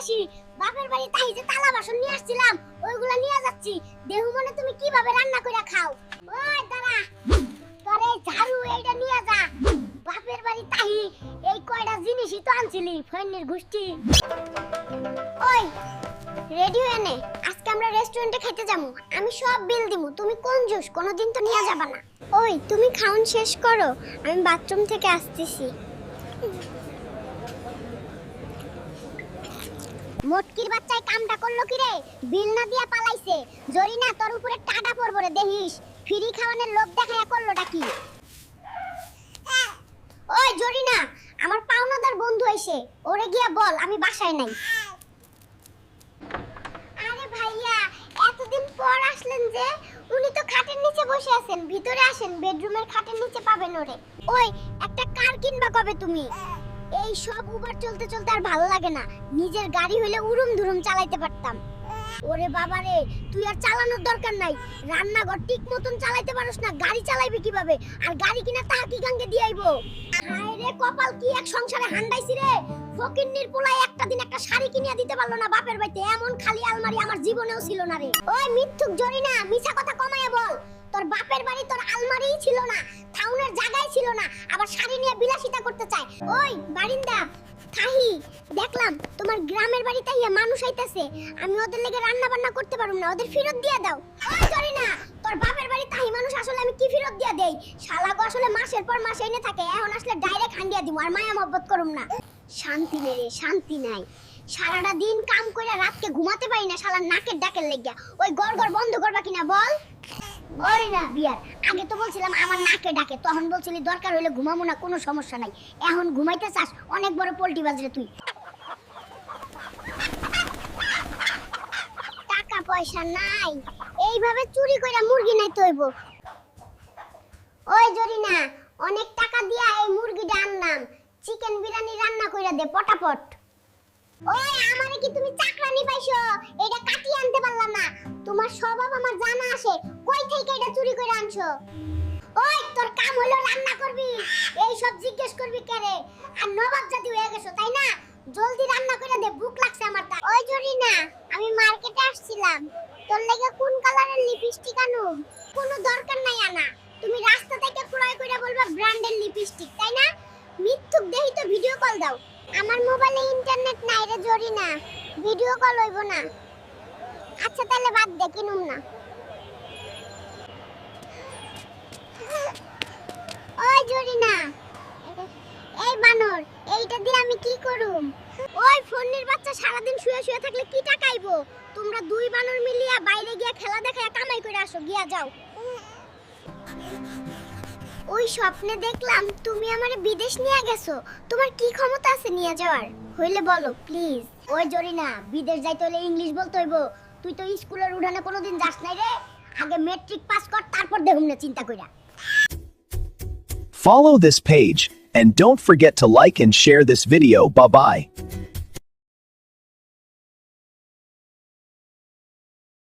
আসি বাপের বাড়ি তাই যে থালা বাসন নিয়ে আসছিলাম ওইগুলা নিয়ে যাচ্ছি দেহু মনে তুমি কিভাবে রান্না করে খাও ওই দাঁড়া তোরে ঝাড়ু এইটা নিয়ে যা বাপের বাড়ি তাই এই কয়টা জিনিসই তো আনছিলি ফইনের গোষ্ঠী ওই রেডি হয়ে নে আজকে আমরা রেস্টুরেন্টে খেতে যাবো আমি সব বিল দিমু তুমি কঞ্জুস কোনোদিন তো নিয়ে যাবা না ওই তুমি খাওন শেষ করো আমি বাথরুম থেকে আসতেছি মোটকির বাচ্চায় কামটা করলো কি রে বিল না দিয়া পালাইছে জরিনা তোর উপরে টাকা পড়বো রে দেখিস ফ্রি খাওয়ানোর লোভ দেখায়া করলোটা কি ওই জরিনা আমার পাওনাদার বন্ধু আইছে ওরে গিয়া বল আমি বাসায় নাই আরে ভাইয়া এতদিন পর আসলেন যে উনি তো খাটের নিচে বসে আছেন ভিতরে আসেন বেডরুমের খাটের নিচে পাবেন ওরে ওই একটা কার কিনবা কবে তুমি এই সব উবার চলতে চলতে আর ভালো লাগে না নিজের গাড়ি হইলে উড়ুম ধুরুম চালাইতে পারতাম ওরে বাবা রে তুই আর চালানোর দরকার নাই রান্নাঘর ঠিক মতন চালাইতে পারোস না গাড়ি চালাইবি কিভাবে আর গাড়ি কিনা তা কি গাঙ্গে দিয়ে আইবো হায় রে কপাল কি এক সংসারে হান্ডাইছি রে ফকিন্নির পোলাই একটা দিন একটা শাড়ি কিনিয়া দিতে পারলো না বাপের বাড়িতে এমন খালি আলমারি আমার জীবনেও ছিল না রে ওই মিথ্যুক জরিনা মিছা কথা কমায়া বল তোর বাপের বাড়ি তোর আলমারিই ছিল না থাউনের জায়গায় ছিল না আবার শাড়ি নিয়ে বিলাসিতা করতে চায় ওই বারিন্দা থাহি দেখলাম তোমার গ্রামের বাড়িতে ইয়া মানুষ আইতাছে আমি ওদের লাগি রান্না বান্না করতে পারুম না ওদের ফেরত দিয়া দাও ওই জরিনা তোর বাপের বাড়ি তাহি মানুষ আসলে আমি কি ফেরত দিয়া দেই শালা গো আসলে মাসের পর মাস এনে থাকে এখন আসলে ডাইরেক্ট হান্ডিয়া দিমু আর মায়া মহব্বত করুম না শান্তি নেই রে শান্তি নাই সারাটা দিন কাম কইরা রাতকে ঘুমাতে পারি না শালা নাকের ডাকের লাগিয়া ওই গড় বন্ধ করবা কিনা বল ওরে না বিয়ার আগে তো বলছিলাম আমার নাকে ডাকে তখন বলছিলি দরকার হইলে ঘুমামু না কোনো সমস্যা নাই এখন ঘুমাইতে চাস অনেক বড় পোল্টি বাজরে তুই টাকা পয়সা নাই এইভাবে চুরি কইরা মুরগি নাই তইব ওই জরিনা অনেক টাকা দিয়া এই মুরগিটা আনলাম চিকেন বিরিয়ানি রান্না কইরা দে পটাপট ওই আমারে কি তুমি চাকরানি পাইছো এটা কাটিয়ে আনতে পারলা না তোমার স্বভাব আমার জানা আছে কই থেকে এটা চুরি করে আনছো ওই তোর কাম হলো রান্না করবি এই সব জিজ্ঞেস করবি কেরে আর নবাব জাতি হয়ে গেছো তাই না জলদি রান্না করে দে ভুক লাগছে আমার তা ওই জরিনা আমি মার্কেটে আসছিলাম তোর লাগি কোন কালারের লিপস্টিক আনো কোনো দরকার নাই আনা তুমি রাস্তা থেকে ক্রয় কইরা বলবা ব্র্যান্ডের লিপস্টিক তাই না মিথ্যুক দেই তো ভিডিও কল দাও আমার মোবাইলে ইন্টারনেট নাই রে জরিনা ভিডিও কল হইব না আচ্ছা তাহলে বাদ দে কিনুম না ওই জরিনা এই বানর এইটা দিয়ে আমি কি করুম ওই ফোনের বাচ্চা সারা দিন শুয়ে শুয়ে থাকলে কি টাকা আইবো তোমরা দুই বানর মিলিয়া বাইরে গিয়া খেলা দেখায়া কামাই করে আসো গিয়া যাও ওই স্বপ্নে দেখলাম তুমি আমারে বিদেশ নিয়ে গেছো তোমার কি ক্ষমতা আছে নিয়ে যাওয়ার হইলে বলো প্লিজ ওই জরিনা বিদেশ যাইতে হলে ইংলিশ বলতে হইব তুই তো স্কুলের উঠানে কোনোদিন যাস নাই রে আগে ম্যাট্রিক পাস কর তারপর দেখুম না চিন্তা কইরা Follow this page and don't forget to like and share this video. Bye bye.